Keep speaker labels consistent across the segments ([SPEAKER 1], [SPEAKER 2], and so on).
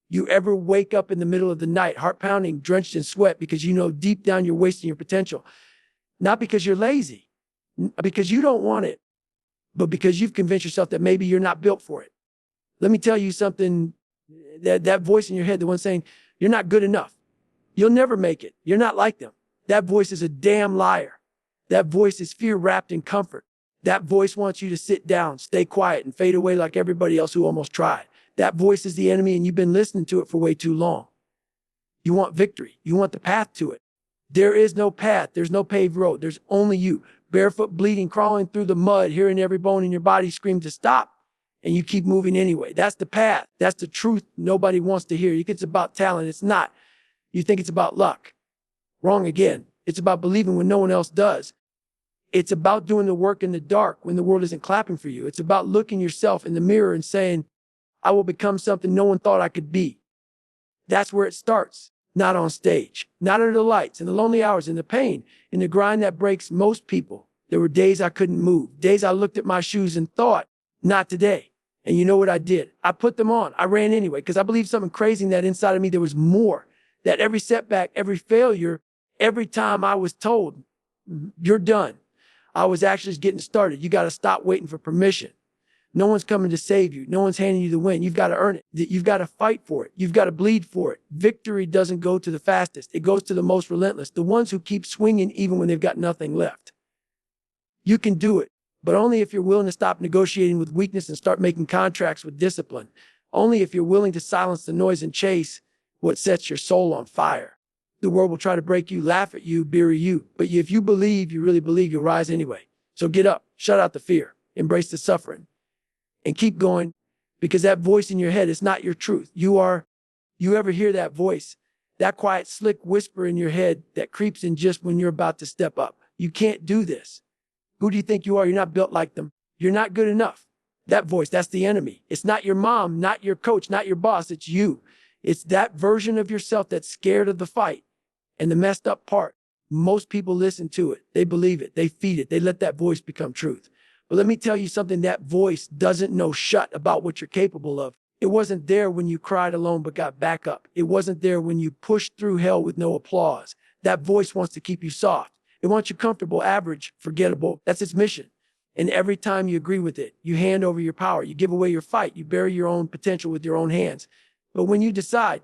[SPEAKER 1] You ever wake up in the middle of the night, heart pounding, drenched in sweat because you know deep down you're wasting your potential? Not because you're lazy, because you don't want it, but because you've convinced yourself that maybe you're not built for it. Let me tell you something, that voice in your head, the one saying, you're not good enough. You'll never make it. You're not like them. That voice is a damn liar. That voice is fear wrapped in comfort. That voice wants you to sit down, stay quiet, and fade away like everybody else who almost tried. That voice is the enemy, and you've been listening to it for way too long. You want victory. You want the path to it. There is no path. There's no paved road. There's only you, barefoot, bleeding, crawling through the mud, hearing every bone in your body scream to stop, and you keep moving anyway. That's the path. That's the truth nobody wants to hear. You think it's about talent. It's not. You think it's about luck. Wrong again. It's about believing when no one else does. It's about doing the work in the dark when the world isn't clapping for you. It's about looking yourself in the mirror and saying, I will become something no one thought I could be. That's where it starts. Not on stage, not under the lights, in the lonely hours, in the pain, in the grind that breaks most people. There were days I couldn't move, days I looked at my shoes and thought, not today. And you know what I did? I put them on. I ran anyway, because I believed something crazy in that inside of me there was more. That every setback, every failure, every time I was told, you're done, I was actually getting started. You got to stop waiting for permission. No one's coming to save you. No one's handing you the win. You've got to earn it. You've got to fight for it. You've got to bleed for it. Victory doesn't go to the fastest. It goes to the most relentless, the ones who keep swinging even when they've got nothing left. You can do it, but only if you're willing to stop negotiating with weakness and start making contracts with discipline. Only if you're willing to silence the noise and chase what sets your soul on fire. The world will try to break you, laugh at you, bury you. But if you believe, you really believe, you'll rise anyway. So get up, shut out the fear, embrace the suffering, and keep going, because that voice in your head is not your truth. You ever hear that voice, that quiet, slick whisper in your head that creeps in just when you're about to step up? You can't do this. Who do you think you are? You're not built like them. You're not good enough. That voice, that's the enemy. It's not your mom, not your coach, not your boss. It's you. It's that version of yourself that's scared of the fight. And the messed up part, most people listen to it. They believe it. They feed it. They let that voice become truth. But let me tell you something, that voice doesn't know shut about what you're capable of. It wasn't there when you cried alone but got back up. It wasn't there when you pushed through hell with no applause. That voice wants to keep you soft. It wants you comfortable, average, forgettable. That's its mission. And every time you agree with it, you hand over your power. You give away your fight. You bury your own potential with your own hands. But when you decide,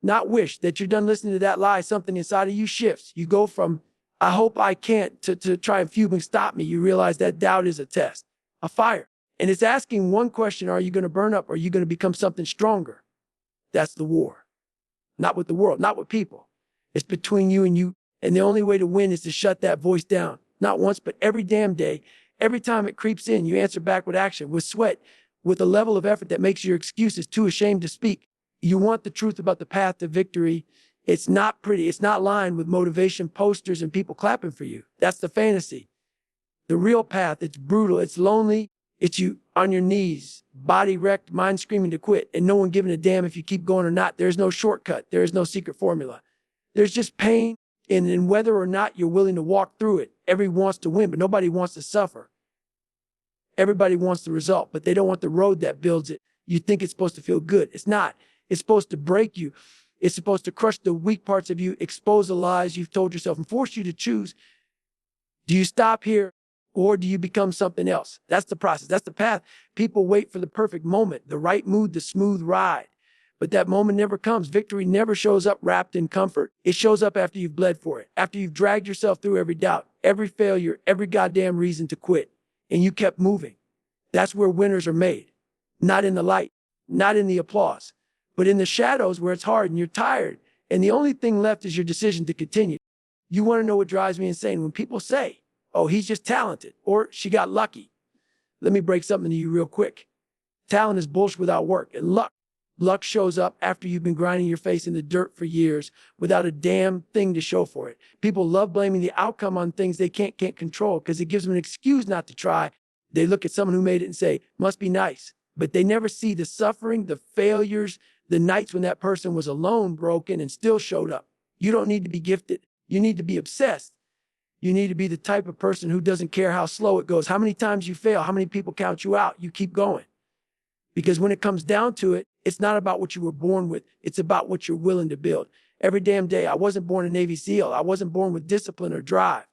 [SPEAKER 1] not wish, that you're done listening to that lie, something inside of you shifts. You go from, I hope I can't, to try and fume and stop me. You realize that doubt is a test, a fire. And it's asking one question, are you going to burn up? Or are you going to become something stronger? That's the war. Not with the world, not with people. It's between you and you. And the only way to win is to shut that voice down. Not once, but every damn day. Every time it creeps in, you answer back with action, with sweat, with a level of effort that makes your excuses too ashamed to speak. You want the truth about the path to victory. It's not pretty. It's not lined with motivation posters and people clapping for you. That's the fantasy. The real path, it's brutal. It's lonely. It's you on your knees, body wrecked, mind screaming to quit, and no one giving a damn if you keep going or not. There's no shortcut. There is no secret formula. There's just pain, and whether or not you're willing to walk through it. Everyone wants to win, but nobody wants to suffer. Everybody wants the result, but they don't want the road that builds it. You think it's supposed to feel good. It's not. It's supposed to break you. It's supposed to crush the weak parts of you, expose the lies you've told yourself, and force you to choose. Do you stop here, or do you become something else? That's the process. That's the path. People wait for the perfect moment, the right mood, the smooth ride. But that moment never comes. Victory never shows up wrapped in comfort. It shows up after you've bled for it, after you've dragged yourself through every doubt, every failure, every goddamn reason to quit, and you kept moving. That's where winners are made. Not in the light, not in the applause, but in the shadows where it's hard and you're tired, and the only thing left is your decision to continue. You want to know what drives me insane? When people say, oh, he's just talented, or she got lucky. Let me break something to you real quick. Talent is bullshit without work, and luck shows up after you've been grinding your face in the dirt for years without a damn thing to show for it. People love blaming the outcome on things they can't control because it gives them an excuse not to try. They look at someone who made it and say, must be nice. But they never see the suffering, the failures, the nights when that person was alone, broken, and still showed up. You don't need to be gifted. You need to be obsessed. You need to be the type of person who doesn't care how slow it goes, how many times you fail, how many people count you out. You keep going. Because when it comes down to it, it's not about what you were born with. It's about what you're willing to build. Every damn day, I wasn't born a Navy SEAL. I wasn't born with discipline or drive.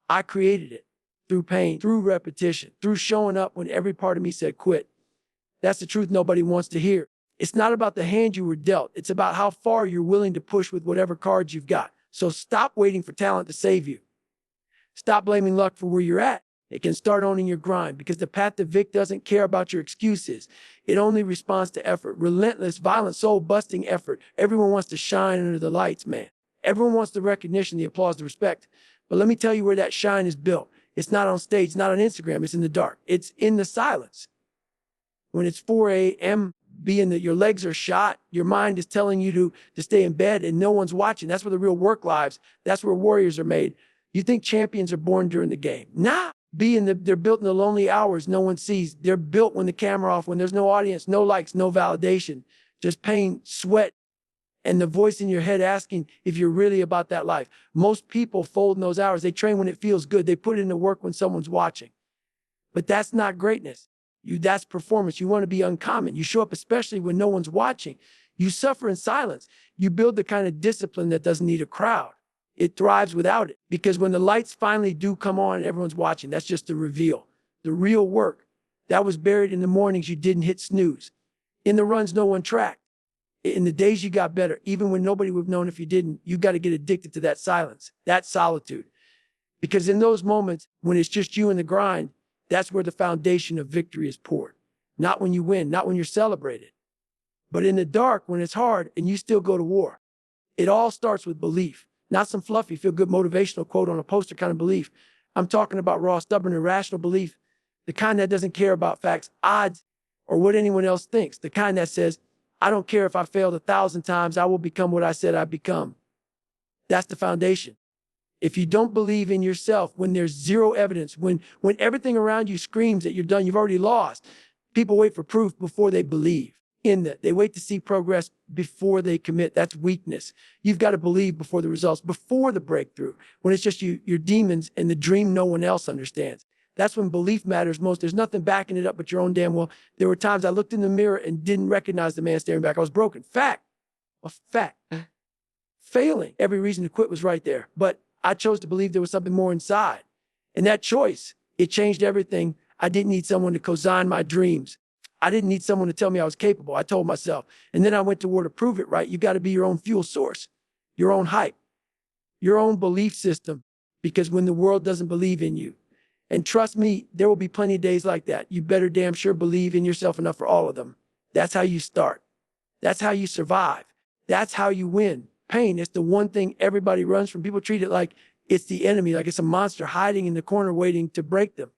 [SPEAKER 1] I created it through pain, through repetition, through showing up when every part of me said quit. That's the truth nobody wants to hear. It's not about the hand you were dealt. It's about how far you're willing to push with whatever cards you've got. So stop waiting for talent to save you. Stop blaming luck for where you're at. It can start owning your grind, because the path to Vic doesn't care about your excuses. It only responds to effort. Relentless, violent, soul-busting effort. Everyone wants to shine under the lights, man. Everyone wants the recognition, the applause, the respect. But let me tell you where that shine is built. It's not on stage, not on Instagram. It's in the dark. It's in the silence. When it's 4 a.m., being that your legs are shot, your mind is telling you to stay in bed and no one's watching. That's where the real work lives. That's where warriors are made. You think champions are born during the game? Nah. They're built in the lonely hours no one sees. They're built when the camera off, when there's no audience, no likes, no validation, just pain, sweat, and the voice in your head asking if you're really about that life. Most people fold in those hours. They train when it feels good. They put in the work when someone's watching. But that's not greatness. That's performance. You want to be uncommon. You show up especially when no one's watching. You suffer in silence. You build the kind of discipline that doesn't need a crowd. It thrives without it, because when the lights finally do come on and everyone's watching, that's just the reveal. The real work that was buried in the mornings you didn't hit snooze, in the runs no one tracked, in the days you got better, even when nobody would have known if you didn't. You got to get addicted to that silence, that solitude, because in those moments when it's just you and the grind, that's where the foundation of victory is poured. Not when you win, not when you're celebrated, but in the dark when it's hard and you still go to war. It all starts with belief. Not some fluffy, feel-good motivational quote on a poster kind of belief. I'm talking about raw, stubborn, irrational belief. The kind that doesn't care about facts, odds, or what anyone else thinks. The kind that says, I don't care if I failed 1,000 times, I will become what I said I'd become. That's the foundation. If you don't believe in yourself, when there's zero evidence, when everything around you screams that you're done, you've already lost, people wait for proof before they believe in that. They wait to see progress before they commit. That's weakness. You've got to believe before the results, before the breakthrough, when it's just your demons and the dream no one else understands. That's when belief matters most. There's nothing backing it up but your own damn well. There were times I looked in the mirror and didn't recognize the man staring back. I was broken. Fact. Failing. Every reason to quit was right there. But I chose to believe there was something more inside. And that choice, it changed everything. I didn't need someone to co-sign my dreams. I didn't need someone to tell me I was capable. I told myself. And then I went to war to prove it right. You got to be your own fuel source, your own hype, your own belief system. Because when the world doesn't believe in you, and trust me, there will be plenty of days like that. You better damn sure believe in yourself enough for all of them. That's how you start. That's how you survive. That's how you win. Pain is the one thing everybody runs from. People treat it like it's the enemy, like it's a monster hiding in the corner waiting to break them.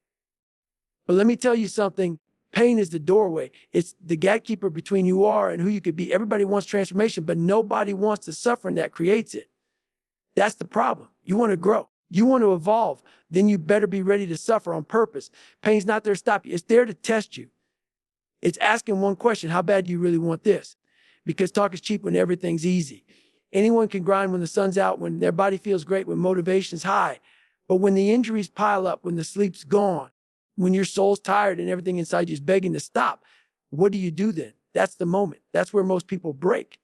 [SPEAKER 1] But let me tell you something. Pain is the doorway. It's the gatekeeper between who you are and who you could be. Everybody wants transformation, but nobody wants the suffering that creates it. That's the problem. You want to grow. You want to evolve. Then you better be ready to suffer on purpose. Pain's not there to stop you. It's there to test you. It's asking one question: how bad do you really want this? Because talk is cheap when everything's easy. Anyone can grind when the sun's out, when their body feels great, when motivation's high. But when the injuries pile up, when the sleep's gone, when your soul's tired and everything inside you is begging to stop, what do you do then? That's the moment. That's where most people break.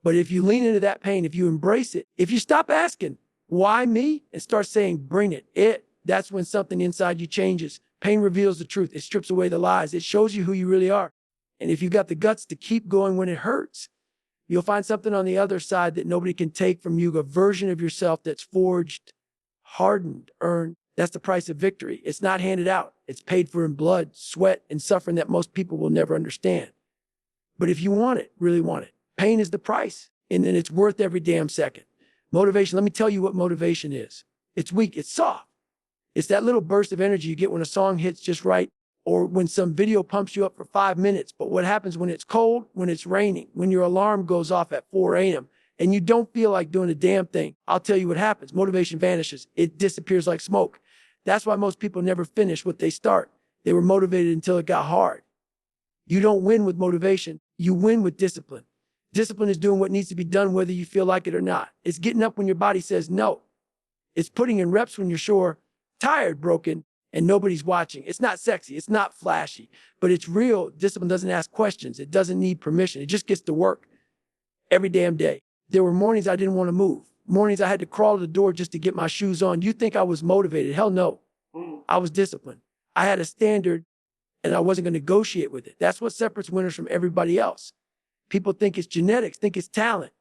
[SPEAKER 1] But if you lean into that pain, if you embrace it, if you stop asking, why me? And start saying, bring it. That's when something inside you changes. Pain reveals the truth. It strips away the lies. It shows you who you really are. And if you've got the guts to keep going when it hurts, you'll find something on the other side that nobody can take from you, a version of yourself that's forged, hardened, earned. That's the price of victory. It's not handed out. It's paid for in blood, sweat, and suffering that most people will never understand. But if you want it, really want it, pain is the price, and then it's worth every damn second. Motivation, let me tell you what motivation is. It's weak, it's soft. It's that little burst of energy you get when a song hits just right, or when some video pumps you up for 5 minutes. But what happens when it's cold, when it's raining, when your alarm goes off at 4 a.m., and you don't feel like doing a damn thing? I'll tell you what happens. Motivation vanishes. It disappears like smoke. That's why most people never finish what they start. They were motivated until it got hard. You don't win with motivation. You win with discipline. Discipline is doing what needs to be done whether you feel like it or not. It's getting up when your body says no. It's putting in reps when you're sore, tired, broken, and nobody's watching. It's not sexy. It's not flashy, but it's real. Discipline doesn't ask questions. It doesn't need permission. It just gets to work every damn day. There were mornings I didn't want to move. Mornings I had to crawl to the door just to get my shoes on. You think I was motivated? Hell no. I was disciplined. I had a standard and I wasn't going to negotiate with it. That's what separates winners from everybody else. People think it's genetics, think it's talent.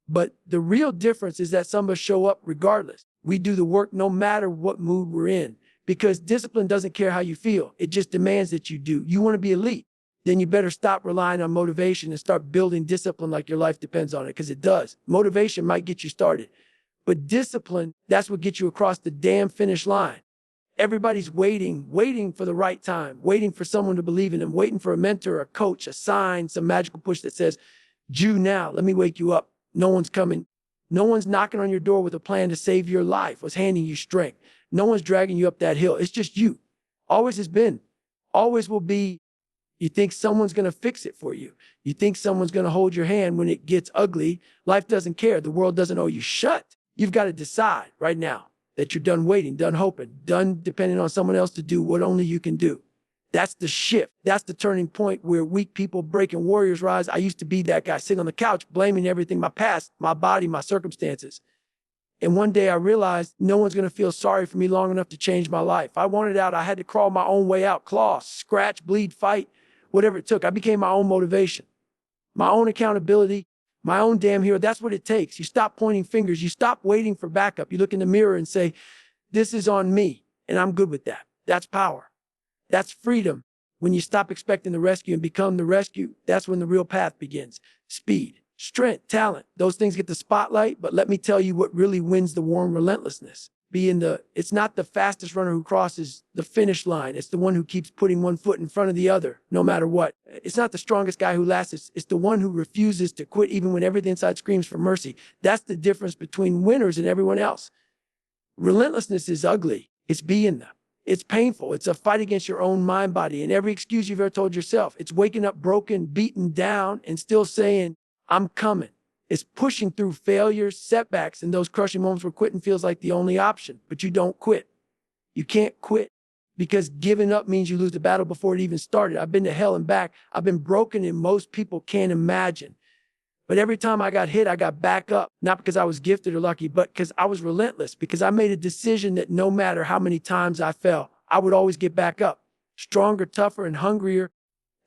[SPEAKER 1] But the real difference is that some of us show up regardless. We do the work no matter what mood we're in, because discipline doesn't care how you feel. It just demands that you do. You want to be elite, then you better stop relying on motivation and start building discipline like your life depends on it, because it does. Motivation might get you started, but discipline, that's what gets you across the damn finish line. Everybody's waiting for the right time, waiting for someone to believe in them, waiting for a mentor, a coach, a sign, some magical push that says, Jew now, let me wake you up. No one's coming. No one's knocking on your door with a plan to save your life or handing you strength. No one's dragging you up that hill. It's just you. Always has been. Always will be. You think someone's going to fix it for you. You think someone's going to hold your hand when it gets ugly. Life doesn't care. The world doesn't owe you shut. You've got to decide right now that you're done waiting, done hoping, done depending on someone else to do what only you can do. That's the shift. That's the turning point where weak people break and warriors rise. I used to be that guy sitting on the couch, blaming everything, my past, my body, my circumstances. And one day I realized no one's going to feel sorry for me long enough to change my life. I wanted out. I had to crawl my own way out, claw, scratch, bleed, fight, whatever it took. I became my own motivation, my own accountability, my own damn hero. That's what it takes. You stop pointing fingers. You stop waiting for backup. You look in the mirror and say, this is on me, and I'm good with that. That's power. That's freedom. When you stop expecting the rescue and become the rescue, that's when the real path begins. Speed, strength, talent, those things get the spotlight, but let me tell you what really wins the war in relentlessness. It's not the fastest runner who crosses the finish line. It's the one who keeps putting one foot in front of the other, no matter what. It's not the strongest guy who lasts. It's the one who refuses to quit even when everything inside screams for mercy. That's the difference between winners and everyone else. Relentlessness is ugly. It's being them. It's painful. It's a fight against your own mind, body, and every excuse you've ever told yourself. It's waking up broken, beaten down, and still saying, I'm coming. It's pushing through failures, setbacks, and those crushing moments where quitting feels like the only option. But you don't quit. You can't quit, because giving up means you lose the battle before it even started. I've been to hell and back. I've been broken, and most people can't imagine. But every time I got hit, I got back up, not because I was gifted or lucky, but because I was relentless, because I made a decision that no matter how many times I fell, I would always get back up, stronger, tougher, and hungrier.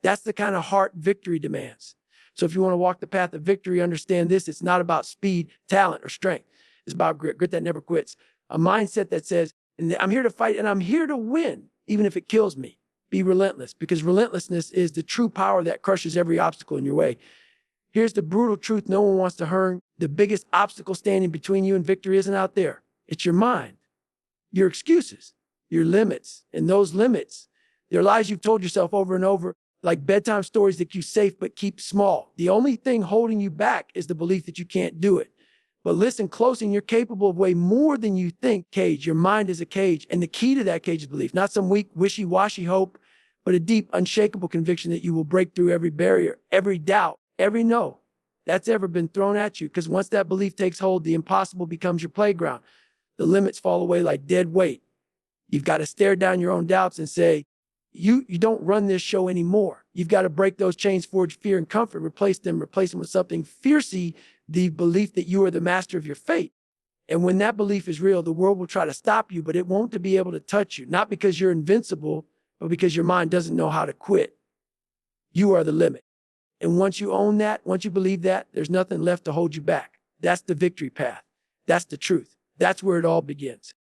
[SPEAKER 1] That's the kind of heart victory demands. So if you want to walk the path of victory, understand this. It's not about speed, talent, or strength. It's about grit, grit that never quits. A mindset that says, I'm here to fight and I'm here to win, even if it kills me. Be relentless, because relentlessness is the true power that crushes every obstacle in your way. Here's the brutal truth no one wants to hear. The biggest obstacle standing between you and victory isn't out there. It's your mind, your excuses, your limits. And those limits, they're lies you've told yourself over and over, like bedtime stories that keep safe but keep small. The only thing holding you back is the belief that you can't do it. But listen close, and you're capable of way more than you think. Cage, your mind is a cage. And the key to that cage is belief, not some weak, wishy-washy hope, but a deep, unshakable conviction that you will break through every barrier, every doubt, every no that's ever been thrown at you. Because once that belief takes hold, the impossible becomes your playground. The limits fall away like dead weight. You've got to stare down your own doubts and say, you don't run this show anymore. You've got to break those chains, forge fear and comfort, replace them with something fiercey, the belief that you are the master of your fate. And when that belief is real, the world will try to stop you, but it won't be able to touch you. Not because you're invincible, but because your mind doesn't know how to quit. You are the limit. And once you own that, once you believe that, there's nothing left to hold you back. That's the victory path. That's the truth. That's where it all begins.